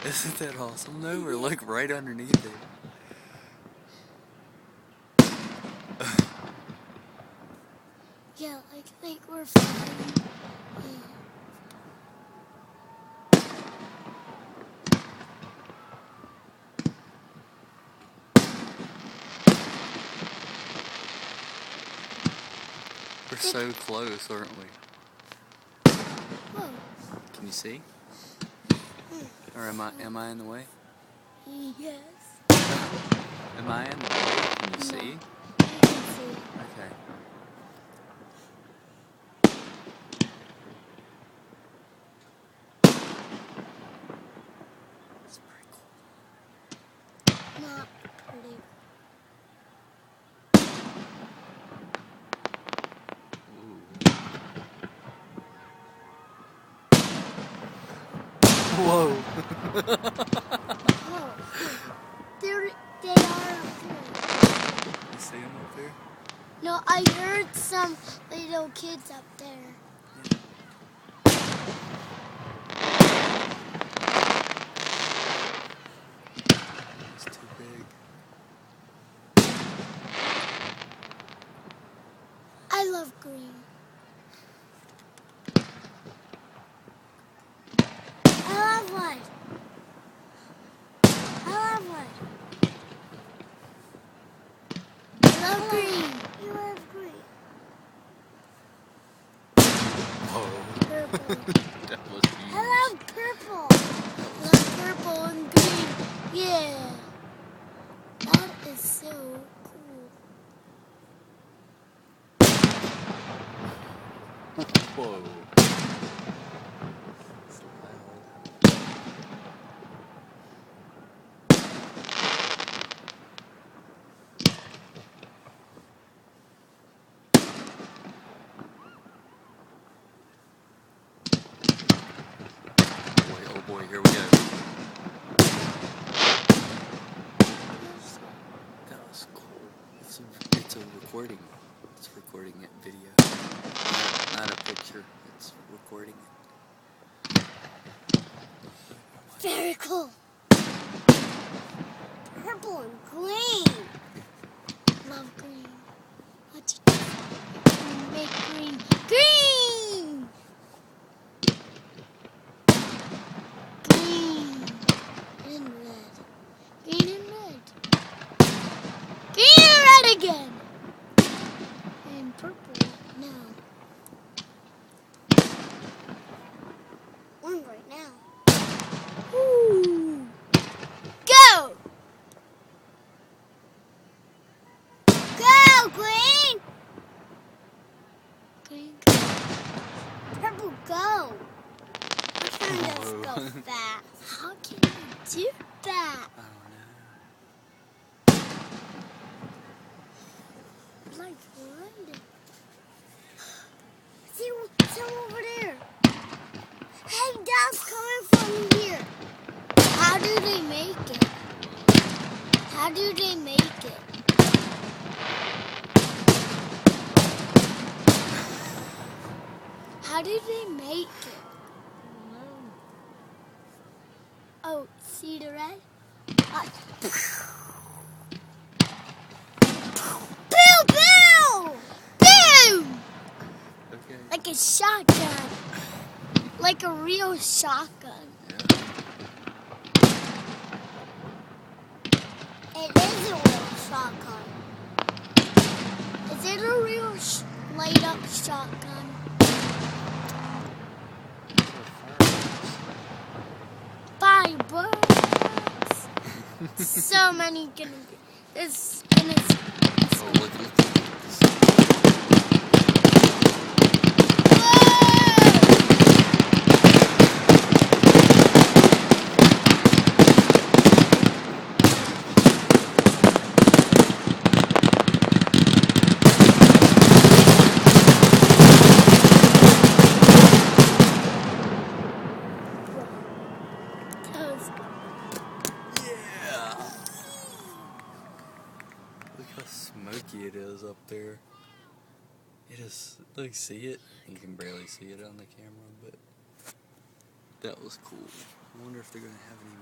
Isn't that awesome though? We're like right underneath it. Yeah, like we're flying. Yeah. We're so close, aren't we? Whoa. Can you see? Or am I in the way? Yes. Am I in the way? Can you see? You can see. Okay. That's pretty cool. Not pretty. Whoa. Oh, they are up there. You see them up there? No, I heard some little kids up there. It's too big. I love green. I love one. I love one. I love green. You love green. Whoa. Purple. That was huge. I love purple. I love purple and green. Yeah. That is so cool. Whoa. Oh boy, here we go. That was cool. It's a recording. It's recording it video. Not a picture. It's recording it. Very cool. Purple and green. Love green. Let's make green. Green! Green and red. Green and red. Green and red again. And purple now. One right now. Ooh. Go! Go, green! Green, go. Purple, go! You can't just go fast. How can you do that? I don't know. Like London. See over there. Hey, that's coming from here. How do they make it? How do they make it? How do they make it? Oh, see the red? Boom! Boom! Boom! Okay. Like a shotgun. Like a real shotgun. It is a real shotgun. Is it a real light up shotgun? Fireworks. So many gonna be. It's gonna. Oh, look. Yeah. Look how smoky it is up there. It is. Look, see it? You can barely see it on the camera, but that was cool. I wonder if they're going to have any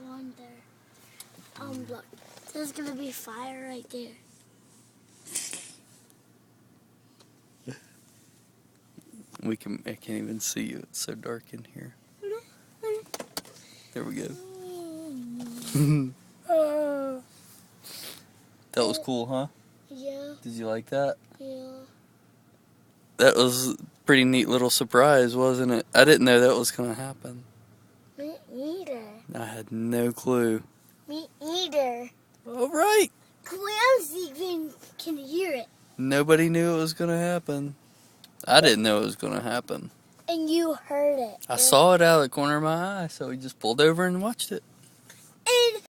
more. Wonder. Look. There's gonna be fire right there. I can't even see you. It's so dark in here. There we go. That was cool, huh? Yeah. Did you like that? Yeah. That was a pretty neat little surprise, wasn't it? I didn't know that was going to happen. Me either. I had no clue. Me either. All right. Clams even can hear it. Nobody knew it was going to happen. I didn't know it was going to happen. And you heard it. I saw it out of the corner of my eye, so we just pulled over and watched it. And